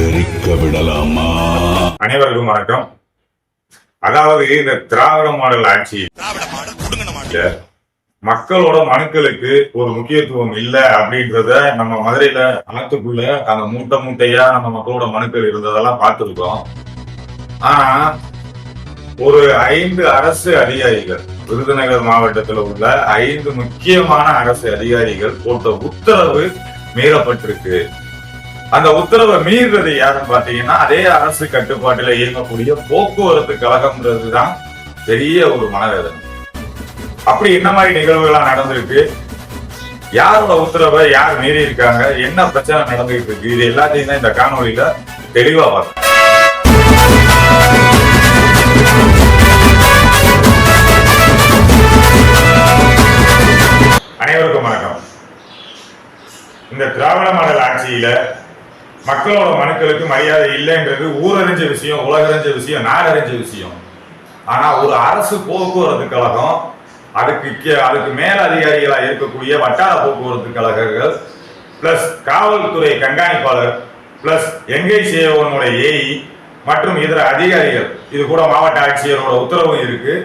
தெரிக்க விடலாமா? அனைவருக்கும் வணக்கம். அதாவது இந்த திராவிட மாடல் ஆட்சி மக்களோட மனுக்களுக்கு ஒரு முக்கியத்துவம் இல்லை அப்படின்றத நம்ம மதுரையில அனைத்துக்குள்ள அந்த மூட்டையா நம்ம மக்களோட மனுக்கள் இருந்ததெல்லாம் பார்த்துருக்கோம். ஆனா ஒரு 5 அரசு அதிகாரிகள், விருதுநகர் மாவட்டத்தில் உள்ள 5 முக்கியமான அரசு அதிகாரிகள் போட்ட உத்தரவு மீறப்பட்டிருக்கு. அந்த உத்தரவை மீறுறது யாருன்னு பாத்தீங்கன்னா அதே அரசு கட்டுப்பாட்டில் இயங்கக்கூடிய போக்குவரத்து கழகம்ன்றதுதான் பெரிய ஒரு மனவேதனை. அப்படி என்ன மாதிரி நிகழ்வுகளா நடந்திருக்கு, யாரோட உத்தரவை யார் மீறி இருக்காங்க, என்ன பிரச்சனை நடந்துகிட்டு இருக்கு, இது எல்லாத்தையும் தான் இந்த காணொலியில தெளிவா பார்க்கணும். அனைவருக்கும் வணக்கம். இந்த திராவிட மாடல் ஆட்சியில மக்களோட மனுக்களுக்கு மரியாதை இல்லைன்றது ஊரறிஞ்ச விஷயம், உலகறிஞ்ச விஷயம், நாடறிஞ்ச விஷயம். ஆனா ஒரு அரசு போக்குவரத்து கழகம், அதுக்கு மேல அதிகாரிகளா இருக்கக்கூடிய வட்டார போக்குவரத்து கழகங்கள் பிளஸ் காவல்துறை கண்காணிப்பாளர் பிளஸ் என்கைசிஏஓனோட ஏஇ மற்றும் இதர அதிகாரிகள், இது கூட மாவட்ட ஆட்சியரோட உத்தரவும் இருக்கு.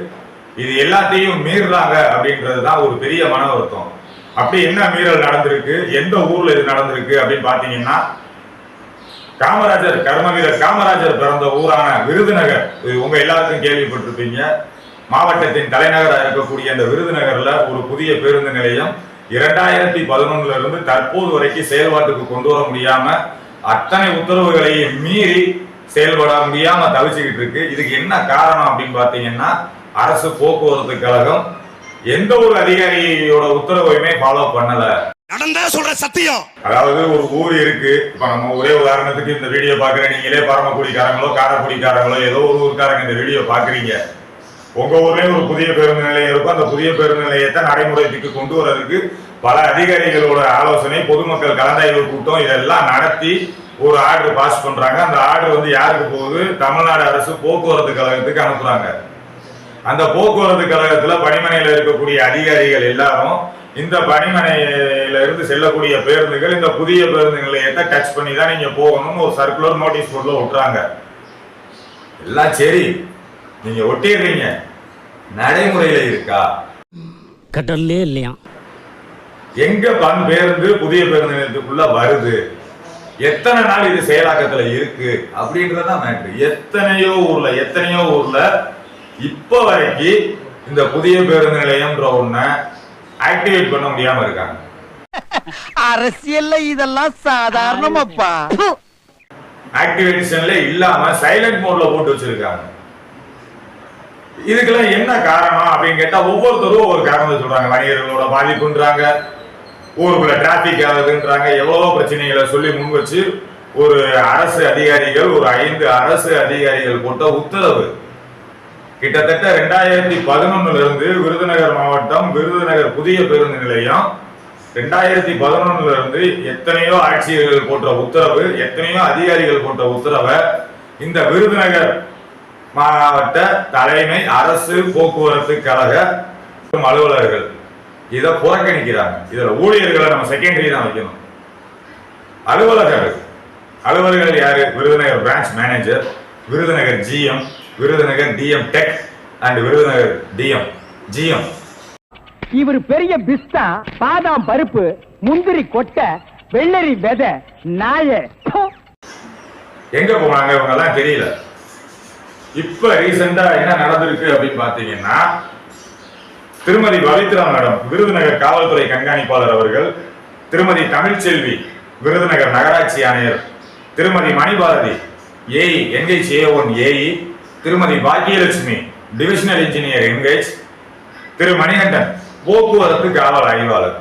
இது எல்லாத்தையும் மீறுறாங்க அப்படின்றதுதான் ஒரு பெரிய மன வருத்தம். அப்படி என்ன மீறல் நடந்திருக்கு, எந்த ஊர்ல இது நடந்திருக்கு அப்படின்னு பாத்தீங்கன்னா காமராஜர், கர்மவீரர் காமராஜர் பிறந்த ஊரான விருதுநகர், உங்க எல்லாருக்கும் கேள்விப்பட்டிருப்பீங்க. மாவட்டத்தின் தலைநகராக இருக்கக்கூடிய இந்த விருதுநகர்ல ஒரு புதிய பேருந்து நிலையம் 2011 இருந்து தற்போது வரைக்கும் செயல்பாட்டுக்கு கொண்டு வர முடியாம அத்தனை உத்தரவுகளையும் மீறி செயல்பட முடியாம தவிச்சுக்கிட்டு இருக்கு. இதுக்கு என்ன காரணம் அப்படின்னு பாத்தீங்கன்னா அரசு போக்குவரத்து கழகம் எந்த ஒரு அதிகாரியோட உத்தரவையுமே ஃபாலோ பண்ணல. சொல்ற சத்தியம். அதாவது ஒரு ஊர் இருக்கு, இப்ப நம்ம ஒரே உதாரணத்துக்கு இந்த வீடியோ பாக்குற நீங்களே பரமக்குடிக்காரங்களோ காரக்குடிக்காரங்களோ ஏதோ ஒரு ஊருக்காரங்க இந்த வீடியோ பாக்குறீங்க. உங்க ஊர்லயும் ஒரு புதிய பேருந்து நிலையம் இருக்கும். அந்த புதிய பேருந்து நிலையத்தை நடைமுறைக்கு கொண்டு வர்றதுக்கு பல அதிகாரிகளோட ஆலோசனை, பொதுமக்கள் கலந்தாய்வு கூட்டம் இதெல்லாம் நடத்தி ஒரு ஆர்டர் பாஸ் பண்றாங்க. அந்த ஆர்டர் யாருக்கு போகுது, தமிழ்நாடு அரசு போக்குவரத்து கழகத்துக்கு அனுப்புறாங்க. அந்த போக்குவரத்து கழகத்துல பணிமனையில இருக்கக்கூடிய அதிகாரிகள் எல்லாரும் இந்த பணிமனையில இருந்து செல்லக்கூடிய பேருந்துகள் இந்த புதிய பேருந்து நிலையத்தை டச் பண்ணி தான் நீங்க போகணும்னு ஒரு சர்க்குலர் நோட்டீஸ் போர்ட்ல ஒட்டுறாங்க. எல்லாம் சரி, நீங்க ஒட்டிடுறீங்க, நடைமுறையில இருக்கா? கடல்லே இல்லையா? எங்க பேருந்து புதிய பேருந்து நிலையத்துக்குள்ள வருது, எத்தனை நாள் இது செயலாக்கத்துல இருக்கு அப்படின்றதான் மேட்ரு. எத்தனையோ ஊர்ல இப்ப வரைக்கும் இந்த புதிய பேருந்து நிலையம்ன்ற ஒண்ண ஆக்டிவேட் பண்ண முடியாம இருக்காங்க. அரசியல்ல இதெல்லாம் சாதாரணமாப்பா. ஆக்டிவேஷன்ல இல்லாம சைலண்ட் மோட்ல போட்டு வச்சிருக்காங்க. இதுக்கெல்லாம் என்ன காரணம் அப்படின்னு கேட்டா ஒவ்வொருத்தரும் ஒரு காரணத்தை சொல்றாங்க. வணிகர்களோட பாதிப்புன்றாங்க, ஊருக்குள்ள டிராபிக் ஆகுதுன்றாங்க, எவ்வளவோ பிரச்சனைகளை சொல்லி முன் வச்சு ஒரு அரசு அதிகாரிகள், ஒரு 5 அரசு அதிகாரிகள் போட்ட உத்தரவு கிட்டத்தட்ட 2011 இருந்து விருதுநகர் மாவட்டம் விருதுநகர் புதிய பேருந்து நிலையம் 2011 இருந்து எத்தனையோ ஆட்சியர்கள் போட்ட உத்தரவு, எத்தனையோ அதிகாரிகள் போட்ட உத்தரவை இந்த விருதுநகர் மாவட்ட தலைமை அரசு போக்குவரத்து கழக அலுவலர்கள் இதை புறக்கணிக்கிறாங்க. இதுல ஊழியர்களை நம்ம செகண்டரி தான் வைக்கணும். அலுவலர்கள் யாரு? Virudhunagar branch manager, Virudhunagar GM, Virudhunagar DM tech and Virudhunagar DM GM. இவர் பெரிய பிஸ்தா, பாதாம் பருப்பு, முந்திரி கொட்டை, வெள்ளரி விதை, நாய எங்க போனாங்க இவங்க எல்லாம் தெரியல. இப்ப ரீசெண்டா என்ன நடந்திருக்கு அப்படின்னு பாத்தீங்கன்னா திருமதி பவித்ரா மேடம், விருதுநகர் காவல்துறை கண்காணிப்பாளர் அவர்கள், திருமதி தமிழ்ச்செல்வி, விருதுநகர் நகராட்சி ஆணையர், திருமதி மணிபாரதி ஏஇ என்கைசிஏஓன் ஏஇ, திருமதி பாக்கியலட்சுமி டிவிஷனல் இன்ஜினியர் என்கைச், திரு மணிகண்டன் போக்குவரத்து காவல் ஆய்வாளர்,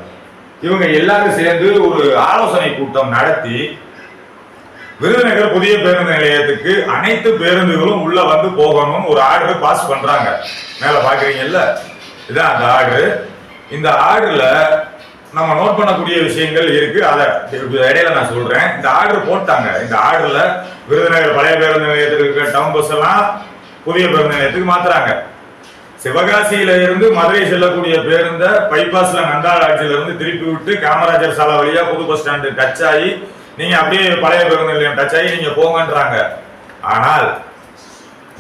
இவங்க எல்லாரும் சேர்ந்து ஒரு ஆலோசனை கூட்டம் நடத்தி விருதுநகர் புதிய பேருந்து நிலையத்துக்கு அனைத்து பேருந்துகளும் உள்ள வந்து போகணும்னு ஒரு ஆர்டர் பாஸ் பண்றாங்க. மேல பாக்குறீங்கல்ல, இதான் அந்த ஆர்டர். இந்த ஆர்டர்ல நம்ம நோட் பண்ணக்கூடிய விஷயங்கள் இருக்கு, அதை இடையில நான் சொல்றேன். இந்த ஆர்டர் போட்டாங்க. இந்த ஆர்டர்ல விருதுநகர் பழைய பேருந்து நிலையத்தில் இருக்கிற டவுன் பஸ் எல்லாம் புதிய பேருந்து நிலையத்துக்கு மாத்துறாங்க. சிவகாசியில இருந்து மதுரை செல்லக்கூடிய பேருந்த பைபாஸ்ல நந்தாள் ஆட்சியில இருந்து திருப்பி விட்டு காமராஜர் சாலை வழியா புது பஸ் ஸ்டாண்டு டச் ஆகி நீங்க அப்படியே பழைய பேருந்து நிலையம் டச் ஆகி நீங்க போங்கன்றாங்க. ஆனால்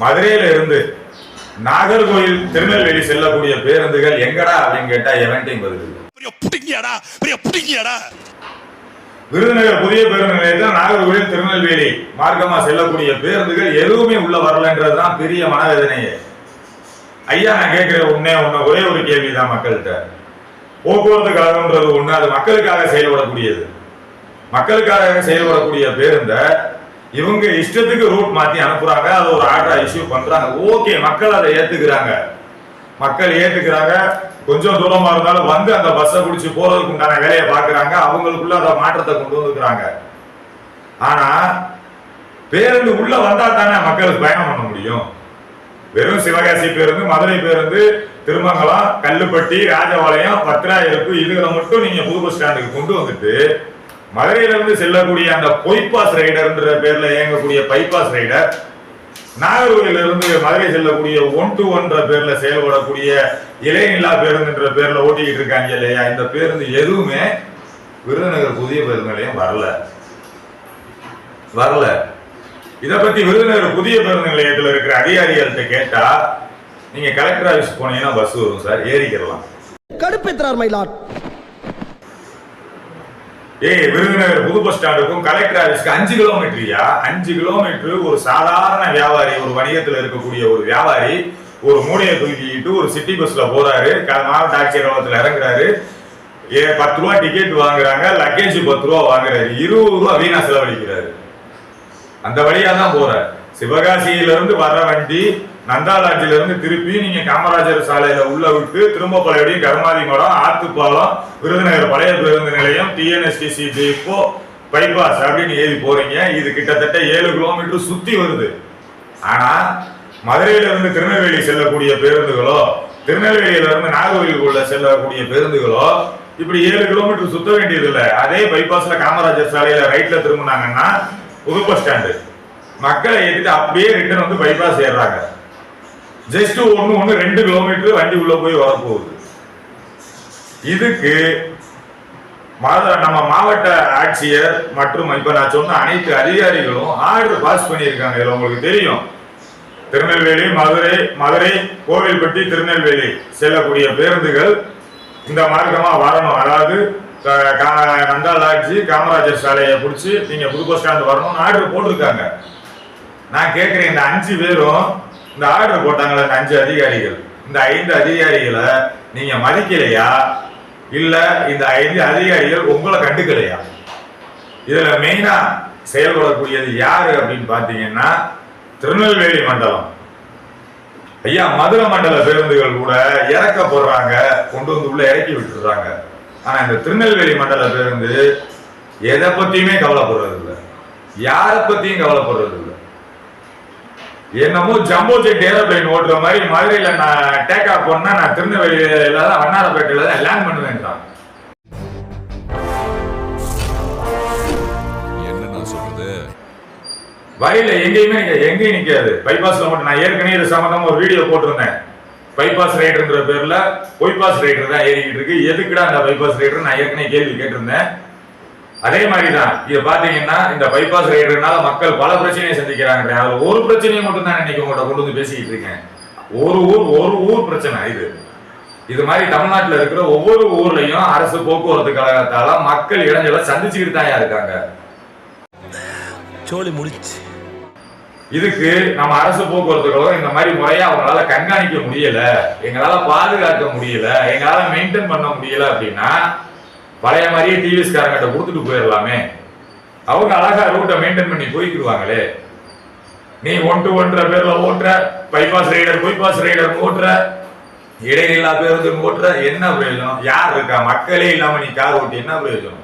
மதுரையில இருந்து நாகர்கோயில் திருநெல்வேலி செல்லக்கூடிய பேருந்துகள் எங்கடா அப்படின்னு கேட்டா எவன்ட்டையும் பதில் இல்லை. விருதுநகர் புதிய பேருந்து நிலையத்தில் நாகர்கோயில் திருநெல்வேலி மார்க்கமா செல்லக்கூடிய பேருந்துகள் எதுவுமே உள்ள வரலன்றதுதான் பெரிய மனவேதனையே. ஐயா, நான் கேட்கிறேன் ஒரே ஒரு கேள்விதான் மக்கள்கிட்ட. போக்குவரத்து கழகம்ன்றது ஒண்ணு, அது மக்களுக்காக செயல்படக்கூடியது. மக்களுக்காக செயல்படக்கூடிய பேருந்த இவங்க இஷ்டத்துக்கு ரூட் மாத்தி அனுப்புறாங்க, அது ஒரு ஆர்டரா இஷ்யூ பண்றாங்க. ஓகே, மக்கள் அதை ஏத்துக்கிறாங்க. கொஞ்சம் தூரமா இருந்தாலும் வந்து அந்த பஸ்ஸை பிடிச்சி போறதுக்கு உண்டான வேலையை பாக்குறாங்க, அவங்களுக்குள்ள அந்த மாற்றத்தை கொண்டு வந்துக்கிறாங்க. ஆனா பேருந்து உள்ள வந்தா தானே மக்களுக்கு பயணம் பண்ண முடியும். வெறும் சிவகாசி பேருந்து, மதுரை பேருந்து, திருமங்கலம், கல்லுப்பட்டி, ராஜபாளையம், பத்திராயிருப்பு இதுகளை மட்டும் நீங்க புது பஸ் ஸ்டாண்டுக்கு கொண்டு வந்துட்டு மதுரையில இருந்து செல்லக்கூடிய அந்த பொய்பாஸ் ரைடர்ன்ற பேர்ல இயங்கக்கூடிய பைபாஸ் ரைடர், நாகர்கோயில இருந்து மதுரை செல்லக்கூடிய 1-to-1 பேர்ல செயல்படக்கூடிய இலைநிலா பேருந்துன்ற பேர்ல ஓட்டிக்கிட்டு இருக்காங்க இல்லையா, இந்த பேருந்து எதுவுமே விருதுநகர் புதிய பேருந்து நிலையம் வரல. இதை பத்தி விருதுநகர் புதிய பேருந்து நிலையத்தில் இருக்கிற அதிகாரிகள்கிட்ட கேட்டா, நீங்க கலெக்டர் ஆபீஸ் போனீங்கன்னா பஸ் வரும் சார், ஏறிக்கலாம். கடுப்பேற்றார் மயிலாட். விருதுநகர் புது பஸ் ஸ்டாண்டுக்கும் கலெக்டர் ஆபீஸ்க்கு 5 கிலோமீட்டரியா? 5 கிலோமீட்டர் ஒரு சாதாரண வியாபாரி, ஒரு வணிகத்தில் இருக்கக்கூடிய ஒரு வியாபாரி ஒரு மூடையை தூக்கிட்டு ஒரு சிட்டி பஸ்ல போறாரு, மாவட்ட ஆட்சியர் அலுவலகத்தில் இறங்குறாரு, 10 ரூபா டிக்கெட் வாங்குறாங்க, லக்கேஜ் 10 ரூபா வாங்குறாரு, 20 ரூபா வீணா செலவழிக்கிறாரு. அந்த வழியா தான் போறாரு. சிவகாசியில இருந்து வர வண்டி நந்தாலாட்சியில இருந்து திருப்பி நீங்க காமராஜர் சாலையில உள்ள விட்டு திரும்ப பழையபடி கருமாதி மடம், ஆத்துப்பாலம், விருதுநகர் பழைய பேருந்து நிலையம், டிஎன்எஸ்டிசி இப்போ பைபாஸ் அப்படின்னு ஏறி போறீங்க. இது கிட்டத்தட்ட 7 கிலோமீட்டர் சுத்தி வருது. ஆனா மதுரையில இருந்து திருநெல்வேலி செல்லக்கூடிய பேருந்துகளோ, திருநெல்வேலியில இருந்து நாகர்கோயிலுக்குள்ள செல்லக்கூடிய பேருந்துகளோ இப்படி 7 கிலோமீட்டர் சுத்த வேண்டியது இல்லை. அதே பைபாஸ்ல காமராஜர் சாலையில ரைட்ல திரும்பினாங்கன்னா புது பஸ் ஸ்டாண்டு, மக்களை ஏற்றிட்டு அப்படியே ரிட்டர்ன் வந்து பைபாஸ் ஏறாங்க. ஜஸ்ட் 2 கிலோமீட்டர் வண்டி உள்ள போய் வரப்போகுது. இதுக்கு நம்ம மாவட்ட ஆட்சியர் மற்றும் இப்ப நான் சொன்ன அனைத்து அதிகாரிகளும் ஆர்டர் பாஸ் பண்ணியிருக்காங்க. இதுல உங்களுக்கு தெரியும், திருநெல்வேலி, மதுரை, கோவில்பட்டி, திருநெல்வேலி செல்லக்கூடிய பேருந்துகள் இந்த மார்க்கமா வரணும். அதாவது நந்தாலாட்சி, காமராஜர் சாலையை பிடிச்சி நீங்க புது பஸ் ஸ்டாண்டு வரணும்னு ஆர்டர் போட்டிருக்காங்க. நான் கேட்கிறேன், இந்த 5 பேரும் இந்த ஆர்டர் போட்டாங்களா, இந்த 5 அதிகாரிகள், இந்த 5 அதிகாரிகளை நீங்க மதிக்கலையா, இல்ல இந்த 5 அதிகாரிகள் உங்களை கண்டுக்கலையா? இதுல மெயினா செயல்படக்கூடியது யாரு அப்படின்னு பாத்தீங்கன்னா திருநெல்வேலி மண்டலம். ஐயா, மதுரை மண்டல பேருந்துகள் கூட இறக்க போடுறாங்க, கொண்டு வந்து உள்ள இறக்கி விட்டுறாங்க. ஆனா இந்த திருநெல்வேலி மண்டல பேருந்து எதை பத்தியுமே கவலைப்படுறது இல்லை, யாரை பத்தியும் கவலைப்படுறது இல்லை. என்னமோ ஜம்போ ஜெட் ஏரோப்ளைன் ஓட்டுற மாதிரி மதுரையில நான் டேக் ஆஃப் பண்ணா நான் திருநெல்வேலியில தான், வண்ணாரப்பேட்டையில தான் லேண்ட் பண்ணுவேன்றான். வழியில எங்கேயுமே எங்கேயும் நிக்காது, பைபாஸ்ல மட்டும். நான் ஏற்கனவே இது சம்பந்தமா ஒரு வீடியோ போட்டிருந்தேன். பைபாஸ் ரைடர்ன்ற பேர்ல பொய்பாஸ் ரைடர் தான் ஏறிக்கிட்டு இருக்கு. எதுக்குடா அந்த பைபாஸ் ரைடர் நான் ஏற்கனவே கேள்வி கேட்டிருந்தேன். அதே மாதிரிதான் இதை பாத்தீங்கன்னா இந்த பைபாஸ் ரைடர்னால மக்கள் பல பிரச்சனையை சந்திக்கிறாங்க. அதுல ஒரு பிரச்சனையை மட்டும் தான் இன்னைக்கு உங்கள்கிட்ட கொண்டு வந்து பேசிக்கிட்டு இருக்கேன். ஒரு ஊர் பிரச்சனை இது மாதிரி தமிழ்நாட்டில் இருக்கிற ஒவ்வொரு ஊர்லயும் அரசு போக்குவரத்து கழகத்தால மக்கள் இடைஞ்சலை சந்திச்சுக்கிட்டு தான் இருக்காங்க. சோலி முடிச்சு. இதுக்கு நம்ம அரசு போக்குவரத்து கழகம் இந்த மாதிரி முறையா அவங்களால கண்காணிக்க முடியல, எங்களால பாதுகாக்க முடியல, எங்களால மெயின்டைன் பண்ண முடியல அப்படின்னா பழைய மாதிரியே டிவிஎஸ் காரங்கிட்ட கொடுத்துட்டு போயிடலாமே. அவங்க அழகா ரூட்டை மெயின்டைன் பண்ணி போய்க்கிடுவாங்களே. நீ 1-to-1 பேர்ல ஓட்டுற, பைபாஸ் ரைடர் பொய்பாஸ் ரைடர் ஓட்டுற, இடையில்லா பேருந்து ஓட்டுற, என்ன பிரயோஜனம்? யார் இருக்கா? மக்களே இல்லாம நீ கார் ஓட்டி என்ன பிரயோஜனம்?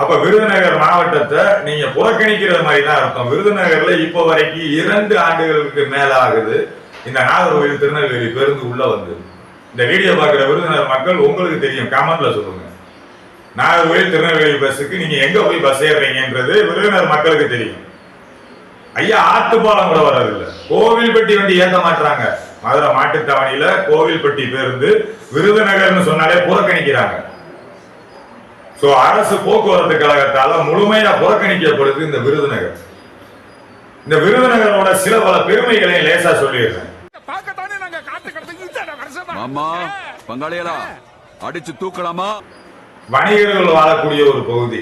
அப்ப விருதுநகர் மாவட்டத்தை நீங்க புறக்கணிக்கிற மாதிரி தான் இருக்கும். விருதுநகர்ல இப்போ வரைக்கும் 2 ஆண்டுகளுக்கு மேல ஆகுது இந்த நாகர்கோவில் திருநெல்வேலி பேருந்து உள்ள வந்து. இந்த வீடியோ பார்க்குற விருதுநகர் மக்கள் உங்களுக்கு தெரியும், கமெண்ட்ல சொல்லுங்க. நாகர்கோவில் திருநெல்வேலி பஸ்ஸுக்கு நீங்க எங்க போய் பஸ் ஏறுறீங்கன்றது விருதுநகர் மக்களுக்கு தெரியும். ஐயா, ஆத்துப்பாலம் கூட வர்றதில்லை, கோவில்பட்டி வண்டி ஏற்ற மாட்டாங்க. மதுரை மாட்டுத்தாவணியில கோவில்பட்டி பேருந்து விருதுநகர்னு சொன்னாலே புறக்கணிக்கிறாங்க. சோ அரசு போக்குவரத்து கழகத்தால முழுமையா புறக்கணிக்கப்படுது இந்த விருதுநகர். இந்த விருதுநகரோட சில பல பெருமைகளை லேசா சொல்லிடுறேன். மாமா பங்காளியலா அடிச்சு தூக்கலாமா? வணிகர்கள் வாழக்கூடிய ஒரு பகுதி.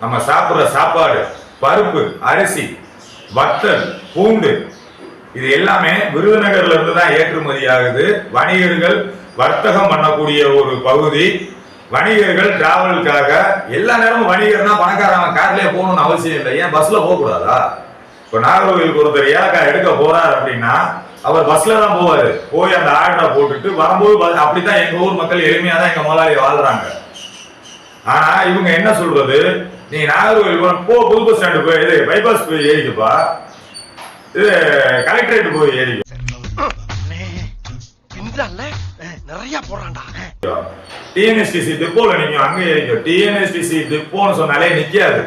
நம்ம சாப்பிடுற சாப்பாடு, பருப்பு, அரிசி, வத்தல், பூண்டு இது எல்லாமே விருதுநகர்ல இருந்து தான் ஏற்றுமதி ஆகுது. வணிகர்கள் வர்த்தகம் பண்ணக்கூடிய ஒரு பகுதி. வணிகர்கள் டிராவலுக்காக எல்லா நேரமும் வணிகர் தான் பணக்காரன் கார்லயே போகணும்னு அவசியம் இல்லை. ஏன் பஸ்ல போக கூடாதா? இப்ப நாகர்கோவிலுக்கு ஒருத்தர் ஏலக்காய் எடுக்க போறாரு அப்படின்னா அவர் பஸ்ல தான் போவாரு. போய் அந்த ஆர்டரை போட்டுட்டு வரும்போது அப்படித்தான் எங்க ஊர் மக்கள் எளிமையா தான் எங்க முதலாளி வாழ்றாங்க. ஆனா இவங்க என்ன சொல்றது, நீ நாகர்கோவில் போ, புது பஸ் ஸ்டாண்டு போய் இது பைபாஸ் போய் ஏறிக்கப்பா, இது கலெக்டரேட் போய் ஏறிக்க, நிறைய போறான்டா. டிஎன்எஸ்டிசி டிப்போல நீங்க அங்க ஏறிக்க. டிஎன்எஸ்டிசி டிப்போன்னு சொன்னாலே நிக்காது.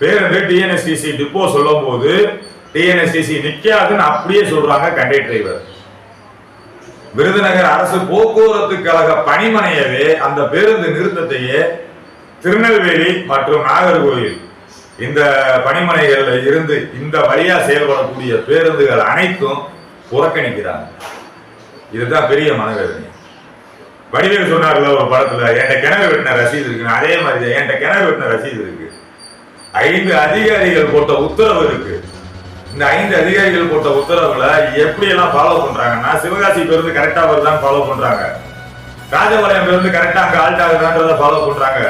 பேருந்து டிஎன்எஸ்டிசி டிப்போ சொல்லும் போது டிஎன்எஸ்டிசி நிக்காதுன்னு அப்படியே சொல்றாங்க கண்டக்டர் டிரைவர். விருதுநகர் அரசு போக்குவரத்து கழக பணிமனையவே அந்த பேருந்து நிறுத்தத்தையே திருநெல்வேலி மற்றும் நாகர்கோவில் இந்த பணிமனைகள்ல இருந்து இந்த வழியா செயல்படக்கூடிய பேருந்துகள் அனைத்தும் புறக்கணிக்கிறாங்க. இதுதான் பெரிய மனவேதனை. வடிவேல் சொன்னார்ல ஒரு படத்துல, என்கிட்ட கிணறு வெட்டின ரசீது இருக்கு. அதே மாதிரி என்கிட்ட கிணறு வெட்டின ரசீது இருக்கு. 5 அதிகாரிகள் போட்ட உத்தரவு இருக்கு. இந்த 5 அதிகாரிகள் போட்ட உத்தரவுல எப்படி எல்லாம் ஃபாலோ பண்றாங்கன்னா, சிவகாசி பேருந்து கரெக்டா வருதான்னு ஃபாலோ பண்றாங்க, ராஜபாளையம் பேருந்து கரெக்டா அங்க ஆல்ட் ஆகுதான்றத ஃபாலோ பண்றாங்க,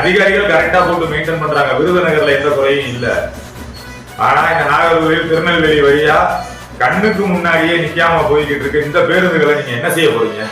அதிகாரிகள் கரெக்டா போட்டு மெயின்டைன் பண்றாங்க. விருதுநகர்ல எந்த குறையும் இல்ல. ஆனா இந்த நாகர்கோவில் திருநெல்வேலி வழியா கண்ணுக்கு முன்னாடியே நிக்காம போய்கிட்டு இருக்கு இந்த பேருந்துகளை நீங்க என்ன செய்ய போறீங்க?